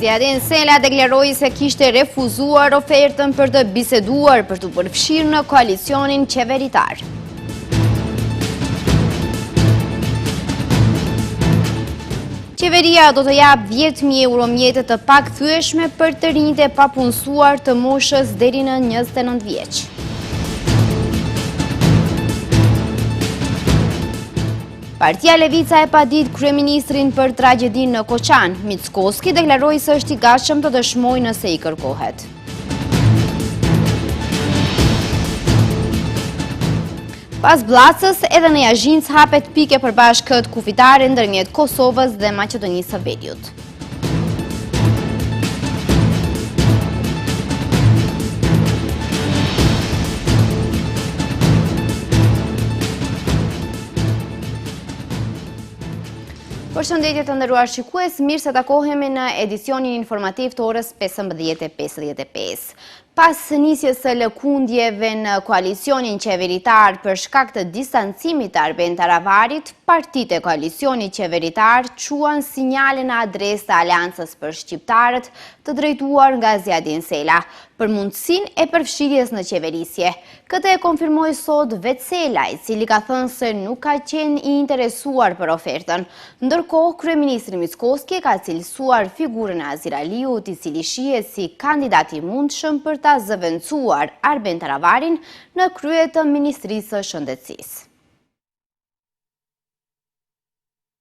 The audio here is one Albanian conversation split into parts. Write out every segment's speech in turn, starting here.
Ziadin Sela deklaroi se kishte refuzuar ofertën për të biseduar për të përfshirë në koalicionin qeveritar. Qeveria do të jap 10.000 euro mjete të pakthyeshme për të rinjtë e papunësuar të moshës deri në 29 vjeç. Partia Levica e pa ditë kryeministrin për tragjedin në Koçan. Mickoski deklaroi se është i gatshëm të dëshmojë nëse i kërkohet. Pas Bllacës, edhe në Yazhinc hapet pike përbashkët kufitare ndërmjet Kosovës dhe Maqedonisë së Veriut. Përshëndetje të nderuar shikues, mirë se takohemi në edicionin informativ të orës 15:55. Pas nisjes së lëkundjeve në koalicionin qeveritar për shkak të distancimit të Arben Taravarit, partitë e koalicionit qeveritar quan sinjale në adresë të Aleancës për Shqiptarët të drejtuar nga Ziadin Sela për mundësinë e përfshirjes në qeverisje. Këtë e konfirmoi sot vetë Sela, i cili ka thënë se nuk ka qenë i interesuar për ofertën. Ndërkohë, kryeministri Mickoski ka cilësuar figurën e Azir Aliut, i cili shihet si kandidat i mundshëm për ta zëvendësuar Arben Taravarin në krye të Ministrisë së Shëndetësisë.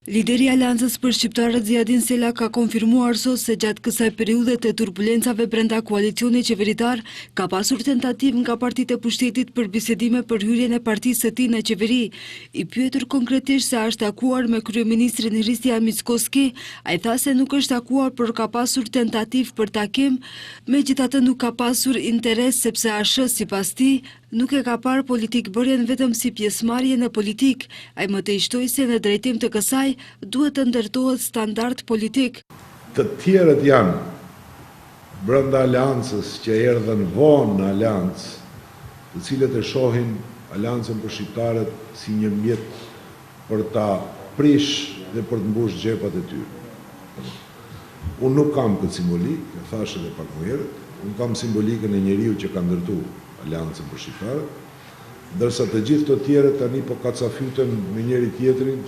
Lideri i Aleancës për Shqiptarët Ziadin Sela ka konfirmuar sot se gjatë kësaj periudhe të turbulencave brenda koalicionit qeveritar ka pasur tentativë nga partitë e pushtetit për bisedime për hyrjen e partisë së tij në qeveri. I pyetur konkretisht se a është takuar me kryeministrin Hristijan Mickoski, ai tha se nuk është takuar, por ka pasur tentativë për takim, megjithatë nuk ka pasur interes sepse ASH sipas tij nuk e ka parë politikbërjen vetëm si pjesëmarrje në politik. Ai më të ishtoi se në drejtim të kësaj duhet të ndërtohet standard politik. Të tjerët janë brenda aleancës që erdhën vonë në aleancë, të cilët e shohin Aleancën për Shqiptarët si një mjet për ta prish dhe për të mbush xhepat e tyre. Unë nuk kam këtë simbolik, e thash edhe pak më herët, unë kam simbolikën e njeriu që ka ndërtuar Aleancën për Shqiptarët, ndërsa të gjithë të tjerët tani po kacafyten me njëri tjetrin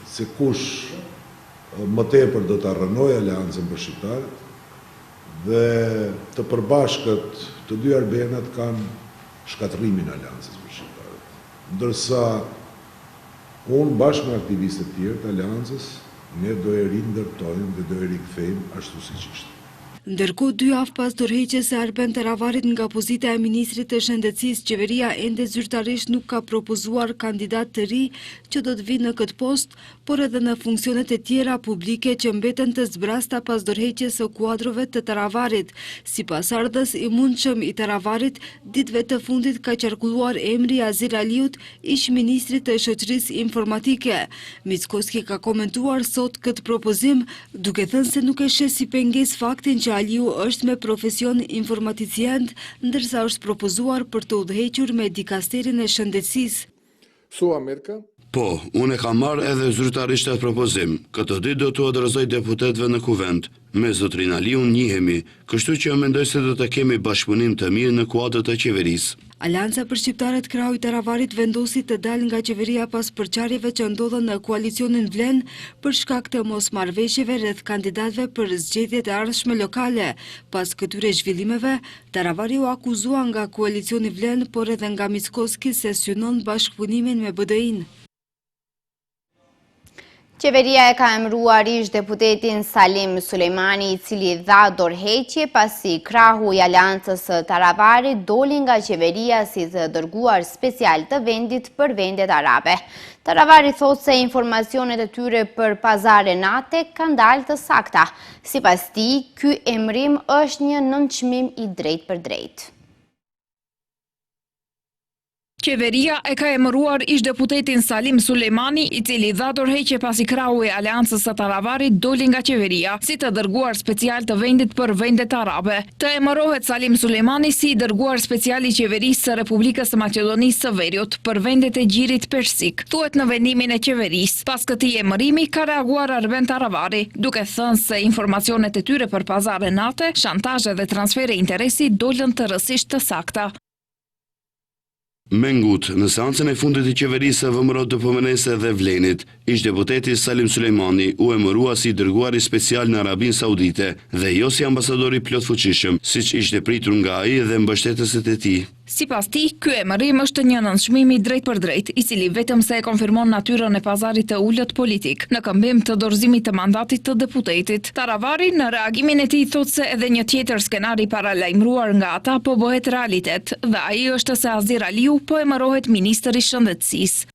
se kush më tepër do të rrënojë Aleancën për Shqiptarët, dhe të përbashkët të dy arbenet kanë shkatrimin e Aleancës për Shqiptarët. Ndërsa unë bashkë me aktivistët tjerë të Aleancës, ne do e rindërtojmë dhe do e rikthejmë ashtu siç ishte. Ndërkohë, 2 javë pas dorëheqjes së Arben Taravarit nga pozita e ministrit të Shëndetësisë, qeveria ende zyrtarisht nuk ka propozuar kandidat të ri që do të vinë në këtë post, por edhe në funksionet e tjera publike që mbeten të zbrasta pas dorëheqjes së kuadrove të Taravarit. Sipas ardhës i mundshëm i Taravarit, ditëve të fundit ka qarkulluar emri Azir Aliut, ish ministrit të shoqërisë informatike. Mickoski ka komentuar sot këtë propozim, duke thënë se nuk e sheh si pengesë faktin që Aliu është me profesion informaticient, ndërsa është propozuar për të udhëhequr me dikasterin e shëndetësisë. Po, unë e kam marrë edhe zyrtarisht atë propozim. Këtë ditë do t'u adresoj deputetëve në kuvent. Me zotrin Aliun njihemi, kështu që mendoj se do të kemi bashkëpunim të mirë në kuadrët e qeverisë. Aleanca për Shqiptarët krau i Taravarit vendosi të dalë nga qeveria pas përçarjeve që ndodhen në koalicionin Vlen për shkak të mosmarrëveshjeve rreth kandidatëve për zgjedhjet e ardhshme lokale. Pas këtyre zhvillimeve, Taravari u akuzua nga koalicioni Vlen, por edhe nga Mickoski se synon bashkëpunimin me BDI-n. Qeveria e ka emëruar ish deputetin Salim Sulejmani, i cili dha dorëheqje pasi krahu i Aleancës së Taravarit doli nga qeveria si të dërguar special të vendit për vendet arabe. Taravari thot se informacionet e tyre për pazare nate kanë dalë të sakta. Sipas tij, ky emërim është një nënçmim i drejtë për drejtë. Qeveria e ka emëruar ish-deputetin Salim Sulejmani, i cili dha dorëheqje pasi krahu i Aleancës së Taravarit doli nga qeveria, si të dërguar special të vendit për vendet arabe. Të emërohet Salim Sulejmani si i dërguar special i qeverisë së Republikës së Maqedonisë së Veriut për vendet e Gjirit Persik, thuhet në vendimin e qeverisë. Pas këtij emërimi ka reaguar Arben Taravari, duke thënë se informacionet e tyre për pazare nate, shantazhe dhe transfere interesi dolën të rësisht të sakta. Mengut, në seancën e fundit të qeverisë së VMRO të Pëmënese dhe Vlenit, ish-deputeti Salim Sulejmani u emërua si dërguari special në Arabinë Saudite dhe jo si ambasadori plotfuqishëm, siç ishte pritur nga ai dhe mbështetësit e tij. Sipas tij, ky emërim është një nënshmimi drejt për drejt, i cili vetëm se e konfirmon natyrën e pazarit të ulët politik, në këmbim të dorëzimit të mandatit të deputetit. Taravari në reagimin e tij thotë se edhe një tjetër skenari paralajmëruar nga ata po bëhet realitet, dhe ai është se Azir Aliu po emërohet ministër i shëndetësisë.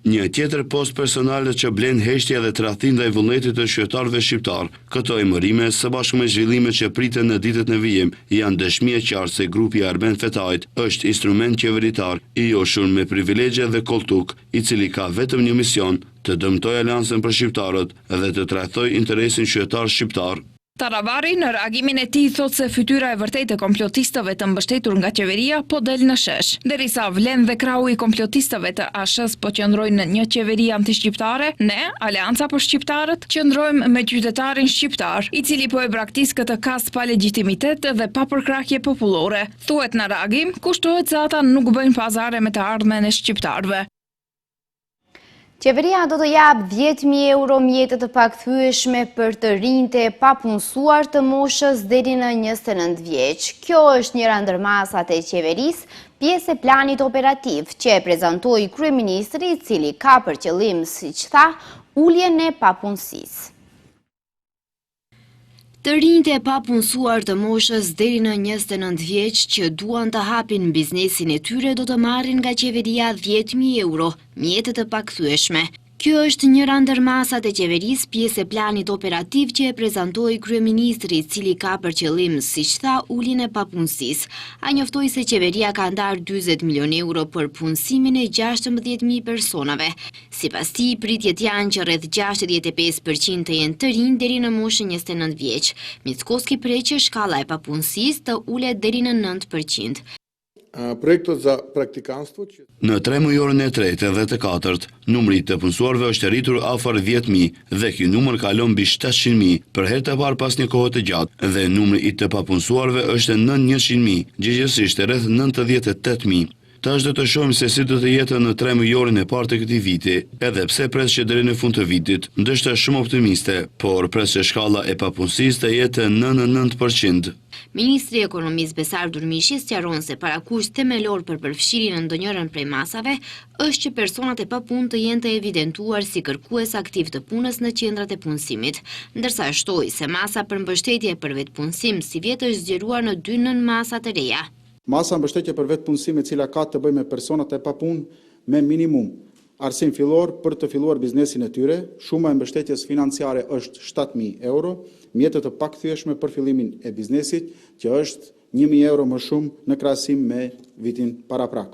Një tjetër post personale që blen heshtja dhe tradhti ndaj vullnetit të qytetarëve shqiptar. Këto emërime, së bashku me zhvillimet që priten në ditët në vijim, janë dëshmi e qartë se grupi Arben Fetajt është instrument qeveritar i joshur me privilegje dhe koltuk, i cili ka vetëm një mision, të dëmtojë Aleancën për shqiptarët dhe të trajtojë interesin qytetar shqiptar. Taravari në reagimin e tij thotë se fytyra e vërtetë e komplotistëve të mbështetur nga qeveria po del në shesh. Derisa Vlen dhe krahu i komplotistëve të ASH-s po qëndrojnë në një qeveri antishqiptare, ne, Aleanca për Shqiptarët, qëndrojmë me qytetarin shqiptar, i cili po e braktis këtë kast pa legjitimitet dhe pa përkrahje popullore. Thuhet në reagim, kushtohet se ata nuk bëjnë pazare me të ardhmen e shqiptarëve. Qeveria do të japë 10.000 euro mjete të pakthyeshme për të rinjtë e papunësuar të moshës deri në 29 vjeç. Kjo është njëra ndër masat e qeverisë, pjesë e planit operativ që e prezantoi kryeministri, i cili ka për qëllim, siç tha, uljen e papunësisë. Të rinjtë e papunësuar të moshës deri në 29 vjeç që duan të hapin biznesin e tyre do të marrin nga qeveria 10.000 euro, mjete të pakthyeshme. Kjo është njëra ndër masat e qeverisë, pjesë e planit operativ që e prezantoi kryeministri, i cili ka për qëllim, siç tha, uljen e papunësisë. Ai njoftoi se qeveria ka ndarë 40 milion euro për punësimin e 16.000 personave. Sipas tij, pritjet janë që rreth 65% të jenë të rinj deri në moshën 29 vjeç. Mickoski prej që shkalla e papunësisë të ulet deri në 9%. Projektot za praktikantstvo. Në 3 mujorën e tretë dhe të katërt, numri të punësuarve është rritur afër 10.000 dhe ky numër kalon mbi 700.000 për herë të parë pas një kohe të gjatë dhe numri i të papunësuarve është nën 100.000, gjithsesi rreth 98.000. Tash do të shohim se si do të jetë në 3 mujorin e parë të këtij viti, edhe pse pres që deri në fund të vitit, ndoshta shumë optimiste, por pres që shkalla e papunësisë të jetë në 9%. Ministri i Ekonomisë Besar Durmishi sqaron se parakusht themelor për përfshirjen në ndonjërin prej masave është që personat e papunë të jenë të evidentuar si kërkues aktiv të punës në qendrat e punësimit, ndërsa shtoi se masa për mbështetje për vetpunësim si vjet është zgjeruar në 2 nënmasa të reja. Masa mbështetje për vetpunësim e cila ka të bëjë me personat e papunë me minimum arsim fillor për të filluar biznesin e tyre, shuma e mbështetjes financiare është 7.000 euro, mjetet të pakthyeshme për fillimin e biznesit, që është 1.000 euro më shumë në krahasim me vitin paraprak.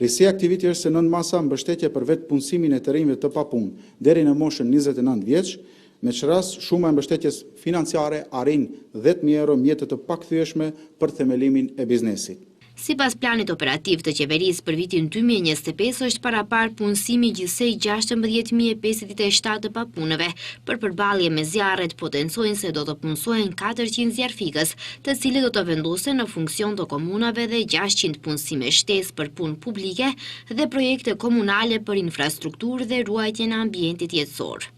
Risia aktiviti është se nën masa mbështetje për vetpunësimin e të rinjve të papunë deri në moshën 29 vjeç, me që ras shuma e mbështetjes financiare arrin 10.000 euro mjetet të pakthyeshme për themelimin e biznesit. Sipas planit operativ të qeverisë për vitin 2025 është parapar punësimi gjithsej 16.057 të papunëve. Për përballje me zjarret potencojnë se do të punësohen 400 zjarfikës, të cilët do të vendosen në funksion të komunave dhe 600 punësime shtesë për punë publike dhe projekte komunale për infrastrukturë dhe ruajtjen e ambientit jetësor.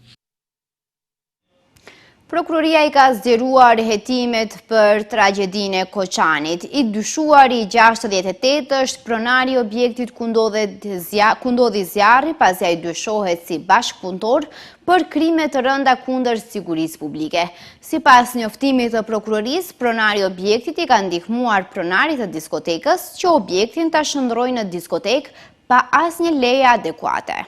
Prokuroria i ka zgjeruar hetimet për tragjedinë e Koçanit. I dyshuari i 68 është pronari i objektit ku ndodhi zjarri, pasi ai dyshohet si bashkëpunëtor për krime të rënda kundër sigurisë publike. Sipas njoftimit të prokurorisë, pronari i objektit i ka ndihmuar pronarit të diskotekës që objektin ta shndrojë në diskotekë pa asnjë leje adekuate.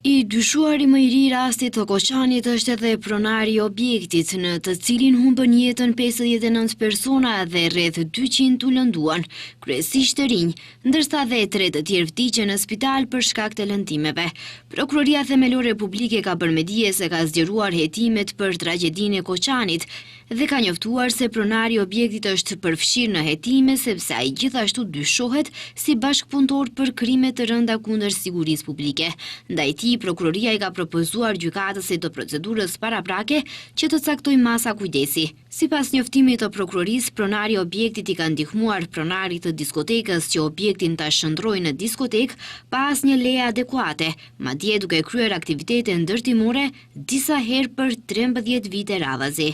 I dyshuari më i ri rastit të Koçanit është edhe pronari i objektit, në të cilin humbën jetën 59 persona dhe rreth 200 u lënduan, kryesisht të rinj, ndërsa dhe 3 të tjerë vdiqën në spital për shkak të lëndimeve. Prokuroria Themelore Publike ka bërë me dije se ka zgjeruar hetimet për tragjedinë e Koçanit dhe ka njoftuar se pronari i objektit është përfshirë në hetime sepse ai gjithashtu dyshohet si bashkëpunëtor për krime të rënda kundër sigurisë publike. Ndaj tij, prokuroria i ka propozuar gjykatësit të procedurës paraprake që të caktojë masa kujdesi. Sipas njoftimit të prokurorisë, pronari i objektit i ka ndihmuar pronarit të diskotekës që objektin ta shndrojë në diskotekë pa asnjë leje adekuate, madje duke kryer aktivitete ndërtimore disa herë për 13 vite radhazi.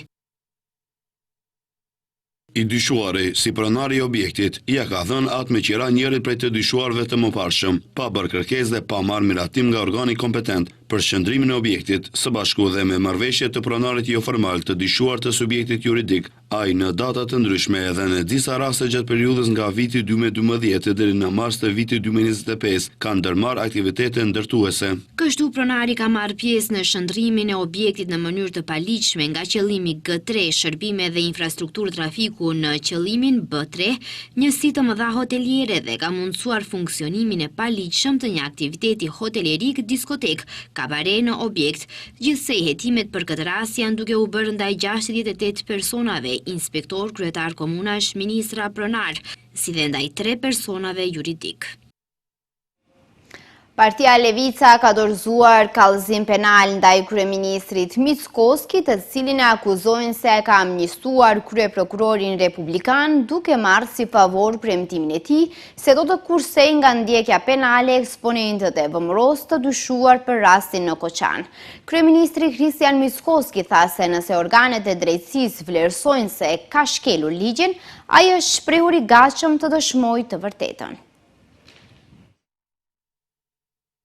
I dyshuari, si pronari i objektit, ja ka dhënë atë me qira njërit prej të dyshuarve të mëparshëm, pa bërë kërkesë dhe pa marrë miratim nga organi kompetent për shëndrimin e objektit, së bashku dhe me marrëveshje të pronarit jo formal të dyshuar të subjektit juridik, ai në data të ndryshme edhe në disa raste gjatë periudhës nga viti 2012 deri në mars të vitit 2025 kanë ndërmarrë aktivitete ndërtuese. Kështu pronari ka marrë pjesë në shëndrimin e objektit në mënyrë të paligjshme nga qëllimi G3, shërbime dhe infrastrukturë trafiku në qëllimin B3, njësi të mëdha hoteliere dhe ka mundësuar funksionimin e paligjshëm të një aktiviteti hotelierik diskotek, kabare në objekt. Gjithsej hetimet për këtë rast janë duke u bërë ndaj 68 personave, inspektor, kryetar komunash, ministra, pronar, si dhe ndaj 3 personave juridik. Partia Levica ka dorëzuar kallëzim penal ndaj kryeministrit Mickoski, të cilin e akuzojnë se ka amnistuar kryeprokurorin republikan duke marrë si favor premtimin e tij se do të kursejë nga ndjekja penale eksponentët e vëmëros të dyshuar për rastin në Koçan. Kryeministri Kristian Mickoski tha se nëse organet e drejtësisë vlerësojnë se ka shkelur ligjin, ai është shprehur i gatshëm të dëshmojë të vërtetën.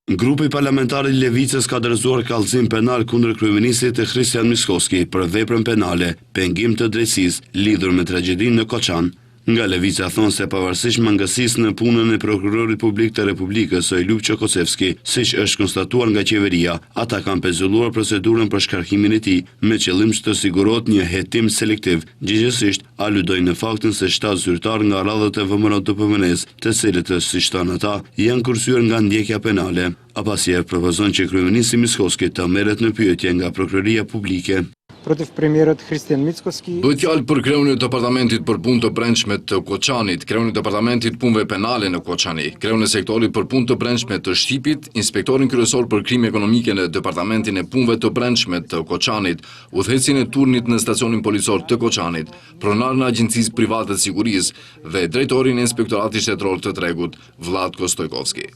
Grupi parlamentar i Levicës ka dorëzuar kallëzim penal kundër kryeministrit Kristian Mickoski për veprën penale, pengim të drejtësisë lidhur me tragjedinë në Koçan. Nga Levica thonë se pavarësisht mangësisë në punën e prokurorit publik të Republikës Lupço Kocevski, siç është konstatuar nga qeveria, ata kanë pezulluar procedurën për shkarkimin e tij me qëllim të sigurohet një hetim selektiv. Gjithsesi, aludojnë në faktin se 7 zyrtar nga radhët e VMRO DPMN-s, të cilët, siç thanë ata, janë kursyer nga ndjekja penale. Apasjer propozon që kryeministri Mickoski të merret në pyetje nga prokuroria publike. Protiv premierët Kristian Mickoski. Bëhet fjalë për kreun e departamentit për punë të brendshme të Koçanit, kreun e departamentit punëve penale në Koçani, kreun e sektorit për punë të brendshme të Shqipit, inspektorin kryesor për krime ekonomike në departamentin e punëve të brendshme të Koçanit, udhëheqësin e turnit në stacionin policor të Koçanit, pronar në agjencisë private të sigurisë dhe drejtorin e inspektoratit shtetëror të tregut, Vlatko Stojkovski.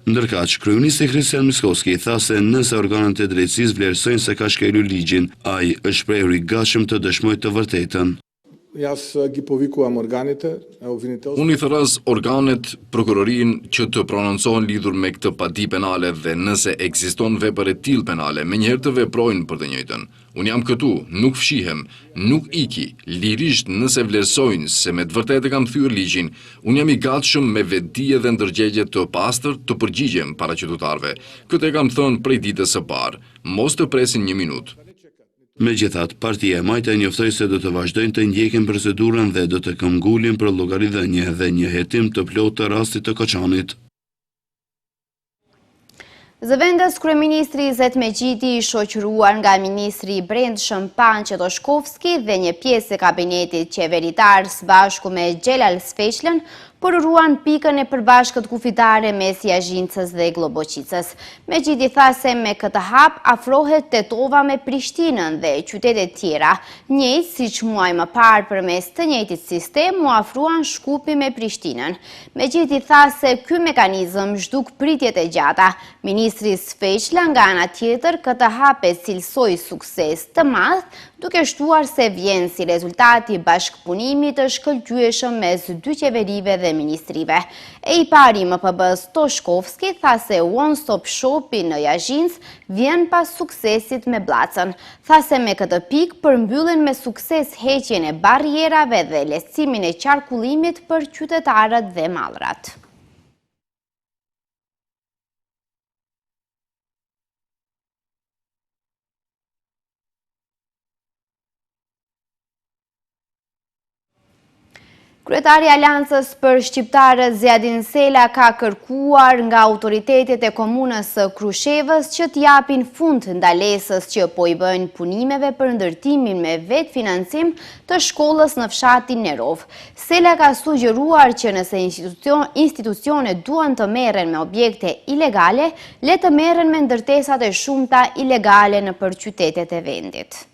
Ndërkaq, kryeministri Kristian Mickoski tha se nëse organet e drejtësisë vlerësojnë se ka shkelur ligjin, ai është shprehur i gatshëm të dëshmojë të vërtetën. Unë i thërës organet prokurorin që të prononcohen lidhur me këtë padi penale dhe nëse ekziston vepër e tillë penale, menjëherë të veprojnë për të njëjtën. Unë jam këtu, nuk fshihem, nuk iki, lirisht nëse vlerësojnë se me të vërtetë kam thyer ligjin, unë jam i gatshëm me vetdije dhe ndërgjegje të pastër të përgjigjem para qytetarëve. Këtë e kam thënë prej ditës së parë. Mos të presin një minutë. Megjithatë, partia e majtë njoftoi se do të vazhdojnë të ndjekin procedurën dhe do të këmbgulin për llogaridhënie dhe një hetim të plotë të rastit të Koçanit. Zëvendës kryeministri Izet Megjidi, i shoqëruar nga ministri i Brendshëm Panço Toshkovski dhe një pjesë e kabinetit qeveritar së bashku me Xhelal Sfeqlën, përruan pikën e përbashkët kufitare mes Jashincës dhe Globoqicës. Megjidi tha se me këtë hap afrohet Tetova me Prishtinën dhe qytetet tjera, njëjtë siç muaj më parë përmes të njëjtit sistem u afruan Shkupi me Prishtinën. Megjidi tha se ky mekanizëm zhduk pritjet e gjata. Ministri Sfeqla nga ana tjetër këtë hap e cilsoi sukses të madh, duke shtuar se vjen si rezultati bashkëpunimit të shkëlqyeshëm mes dy qeverive dhe ministrive. E i pari MPB-s Toshkovski tha se One Stop Shopi në Jashincë vjen pas suksesit me Bllacën. Tha se me këtë pikë përmbyllen me sukses heqjen e barrierave dhe lehtësimin e qarkullimit për qytetarët dhe mallrat. Kryetari i Aleancës për shqiptarët Ziadin Sela ka kërkuar nga autoritetet e komunës së Krushevës që t'japin fund ndalesës që po i bëjnë punimeve për ndërtimin me vetë financim të shkollës në fshatin Nerov. Sela ka sugjeruar që nëse institucionet duan të merren me objekte ilegale, le të merren me ndërtesat e shumta ilegale nëpër qytetet e vendit.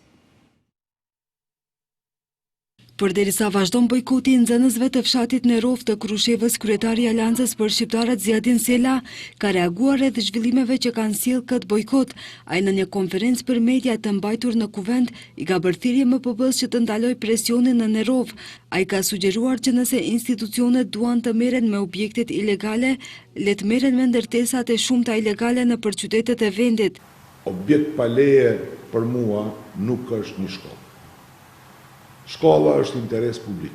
Përderisa vazhdon bojkoti i nxënësve të fshatit Nerov të Krushevës, kryetari i Aleancës për shqiptarët Ziadin Sela ka reaguar rreth zhvillimeve që kanë sjellë këtë bojkot. Ai në një konferencë për media të mbajtur në Kuvend i ka bërë thirrje MPB-s që të ndalojë presionin në Nerov. Ai ka sugjeruar që nëse institucionet duan të merren me objektet ilegale, le të merren me ndërtesat e shumta ilegale nëpër qytetet e vendit. Objekt pa leje për mua nuk është një shkollë. Shkolla është interes publik.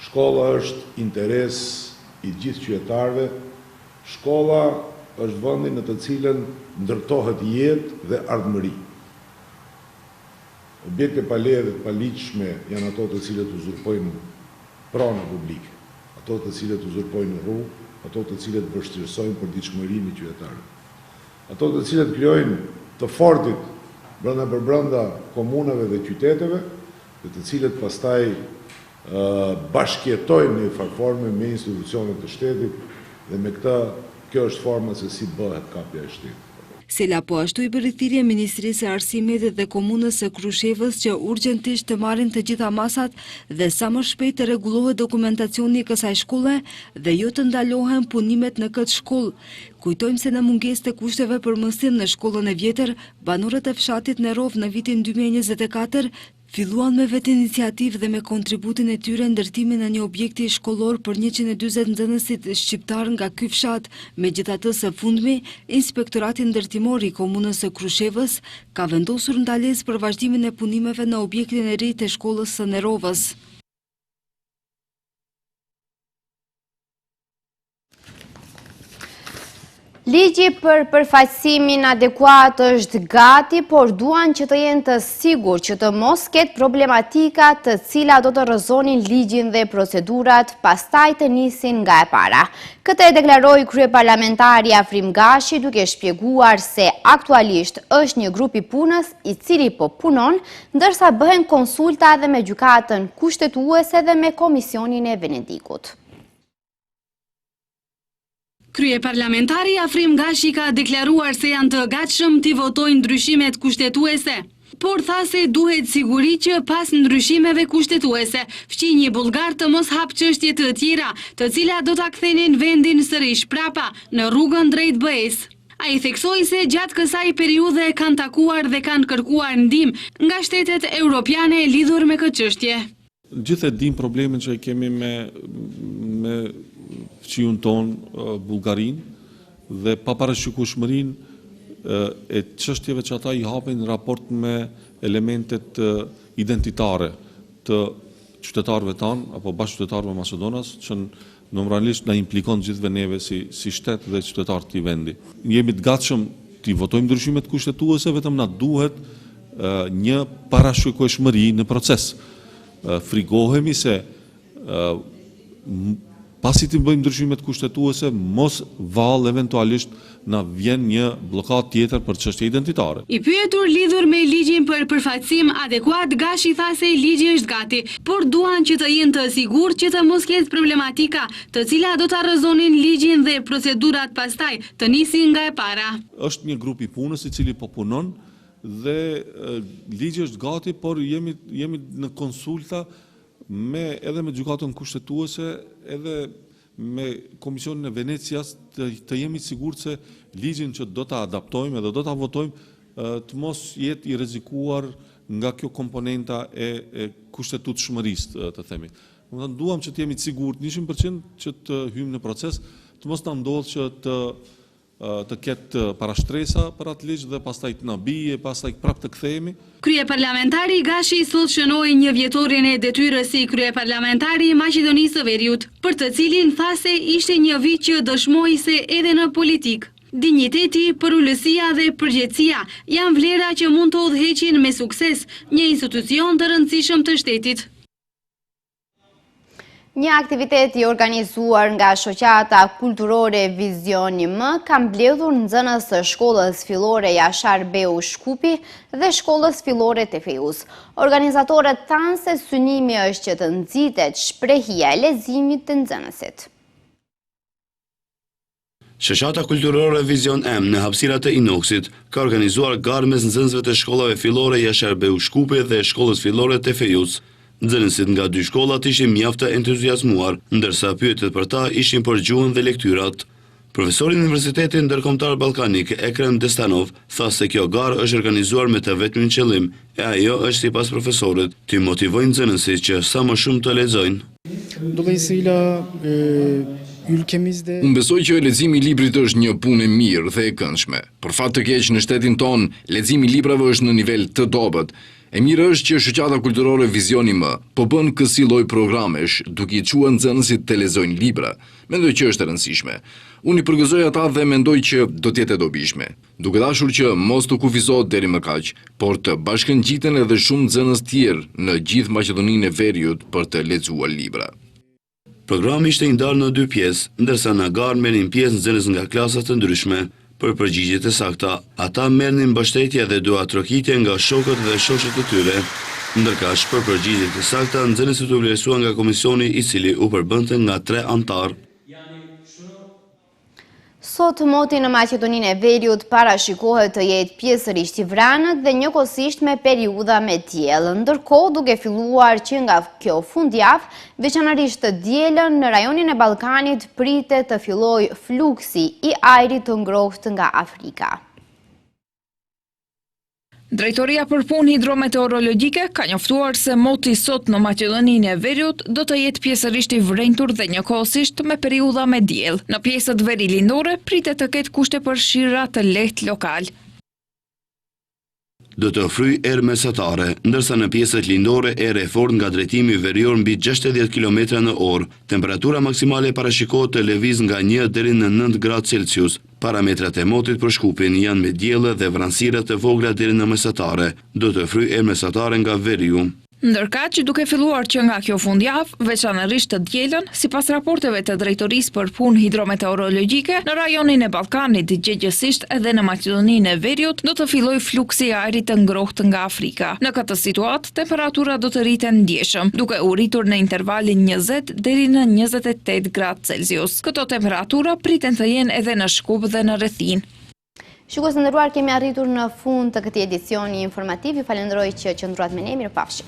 Shkolla është interes i gjithë qytetarëve. Shkolla është vendi në të cilën ndërtohet jetë dhe ardhmëri. Objekte pa leje dhe të paligjshme janë ato të cilët uzurpojnë prana publike, ato të cilët uzurpojnë rrugë, ato të cilët vështirësojnë përditshmërinë e qytetarëve, ato të cilët krijojnë të fortit brenda komunave dhe qyteteve, dhe të cilët pastaj bashkjetojnë në farforme me institucionet të shtetit dhe me këta, kjo është forma se si bëhet kapja e shtetit. Sela po ashtu i bëri thirrje Ministrisë së Arsimit dhe Komunës së Krushevës që urgjentisht të marrin të gjitha masat dhe sa më shpejt të rregullohet dokumentacioni i kësaj shkolle dhe jo të ndalohen punimet në këtë shkollë. Kujtojmë se në mungesë të kushteve për mësim në shkollën e vjetër, banorët e fshatit Nerov në vitin 2024 filluan me vetë iniciativë dhe me kontributin e tyre ndërtimin e një objekti shkollor për 140 nxënësit shqiptar nga ky fshat. Megjithatë, së fundmi, Inspektorati Ndërtimor i Komunës së Krushevës ka vendosur ndalesë për vazhdimin e punimeve në objektin e ri të shkollës së Nerovës. Ligji për përfaqësimin adekuat është gati, por duan që të jenë të sigurt që të mos ketë problematika të cilat do të rrëzonin ligjin dhe procedurat, pastaj të nisin nga e para. Këtë e deklaroi kryeparlamentari Afrim Gashi duke shpjeguar se aktualisht është një grup i punës i cili po punon, ndërsa bëhen konsulta edhe me gjykatën kushtetuese dhe me Komisionin e Venedikut. Kryeparlamentari Afrim Gashi ka deklaruar se janë të gatshëm t'i votojnë ndryshimet kushtetuese, por tha se duhet siguri që pas ndryshimeve kushtetuese, fqinji bullgar të mos hap çështje të tjera, të cilat do ta kthenin vendin sërish prapa në rrugën drejt BE-s. Ai theksoi se gjatë kësaj periudhe kanë takuar dhe kanë kërkuar ndihmë nga shtetet europiane lidhur me këtë çështje. Gjithë e dim problemin që kemi me fqiun ton Bullgarin dhe paparashikueshmërinë e çështjeve që ata i hapin në raport me elementet identitare të qytetarëve tanë apo bashkëqytetarëve Maqedonas që numëralisht na implikon gjithëve neve si shtet dhe qytetarë të vendi. Jemi të gatshëm të votojmë ndryshimet kushtetuese, vetëm na duhet një parashikueshmëri në proces. Frigohemi se pasi të bëjmë ndryshimet kushtetuese, mos vallë eventualisht na vjen një blokad tjetër për çështje identitare. I pyetur lidhur me ligjin për përfaqësim adekuat, Gashi tha se ligji është gati, por duan që të jenë të sigurt që të mos ketë problematika, të cilat do ta rrëzonin ligjin dhe procedurat pastaj të nisin nga e para. Është një grup i punës i cili po punon dhe ligji është gati, por jemi në konsulta edhe me gjykatën kushtetuese, edhe me Komisionin e Venecias të jemi sigurt se ligjin që do ta adaptojmë dhe do ta votojmë të mos jetë i rrezikuar nga kjo komponenta e kushtetutshmërisë, të themi. Duam që të jemi të sigurt 100% që të hyjmë në proces, të mos na ndodhë që të ketë parashtresa për atë ligj dhe pastaj të na bije, pastaj prapë të kthehemi. Kryeparlamentari Gashi sot shënoi një vjetorin e detyrës si kryeparlamentari i Maqedonisë së Veriut, për të cilin tha se ishte një vit që dëshmoi se edhe në politik dinjiteti, përullësia dhe përgjegjësia janë vlera që mund të udhëheqin me sukses një institucion të rëndësishëm të shtetit. Një aktivitet i organizuar nga shoqata kulturore Vizioni M ka mbledhur nxënës së shkollës fillore Jashar Beu Shkupi dhe shkollës fillore Tefeus. Organizatorët thanë se synimi është që të nxitet shprehja e leximit të nxënësit. Shoqata kulturore Vizion M në hapësirat e Inoksit ka organizuar garë mes nxënësve të shkollave fillore Jashar Beu Shkupi dhe shkollës fillore Tefeus. Nxënësit nga dy shkollat ishin mjaft të entuziazmuar, ndërsa pyetjet për ta ishin për gjuhën dhe lektyrat. Profesori i Universitetit Ndërkombëtar Ballkanik Ekrem Destanov tha se kjo garë është organizuar me të vetmin qëllim, e ajo është sipas profesorit të motivojnë nxënësit që sa më shumë të lexojnë. Unë besoj që leximi i librit është një punë e mirë dhe e këndshme. Për fat të keq në shtetin ton, leximi i librave është në nivel të dobët. E mirë është që shoqata kulturore Vizioni M po bën kësi lloj programesh, duke i çuar nxënësit të lexojnë libra. Mendoj që është e rëndësishme. Unë i përgëzoj ata dhe mendoj që do të jetë e dobishme. Duke dashur që mos të kufizohet deri më kaq, por të bashkëngjiten edhe shumë nxënës tjerë në gjithë Maqedoninë e Veriut për të lexuar libra. Programi ishte i ndarë në 2 pjesë, ndërsa në garë merrnin pjesë nxënës nga klasat të ndryshme. Për përgjigjet e sakta, ata merrnin mbështetje dhe dua trokitje nga shokët dhe shoqet e tyre. Ndërkaq, për përgjigjet e sakta, nxënësit u vlerësuan nga komisioni i cili u përbënte nga 3 anëtar. Sot moti në Maqedoninë e Veriut parashikohet të jetë pjesërisht i vranët dhe njëkohësisht me periudha me diell, ndërkohë duke filluar që nga kjo fundjavë, veçanërisht të dielën në rajonin e Ballkanit pritet të fillojë fluksi i ajrit të ngrohtë nga Afrika. Drejtoria për punë hidrometeorologjike ka njoftuar se moti sot në Maqedoninë e Veriut do të jetë pjesërisht i vrenjtur dhe njëkohësisht me periudha me diell. Në pjesët verilindore pritet të ketë kushte për shira të lehtë lokal. Do të ofrojë erë mesatare, ndërsa në pjesët lindore erë e fortë nga drejtimi verior mbi 60 km/h. Temperatura maksimale parashikohet të lëvizë nga 1 deri në 9 gradë Celsius. Parametrat e motit për Shkupin janë me diellë dhe vranësira të vogla deri në mesatare. Do të ofrojë erë mesatare nga veriu. Ndërkaq, duke filluar që nga kjo fundjavë, veçanërisht të dielën, sipas raporteve të Drejtorisë për punë hidrometeorologjike, në rajonin e Ballkanit, gjëgjësisht edhe në Maqedoninë e Veriut, do të fillojë fluksi i ajrit të ngrohtë nga Afrika. Në këtë situatë, temperatura do të rriten ndjeshëm, duke u rritur në intervalin 20 deri në 28 gradë Celsius. Këto temperatura priten të jenë edhe në Shkup dhe në rrethin. Shikues të nderuar, kemi arritur në fund të këtij edicioni informativ. Ju falenderoj që qëndruat me ne. Mirupafshim.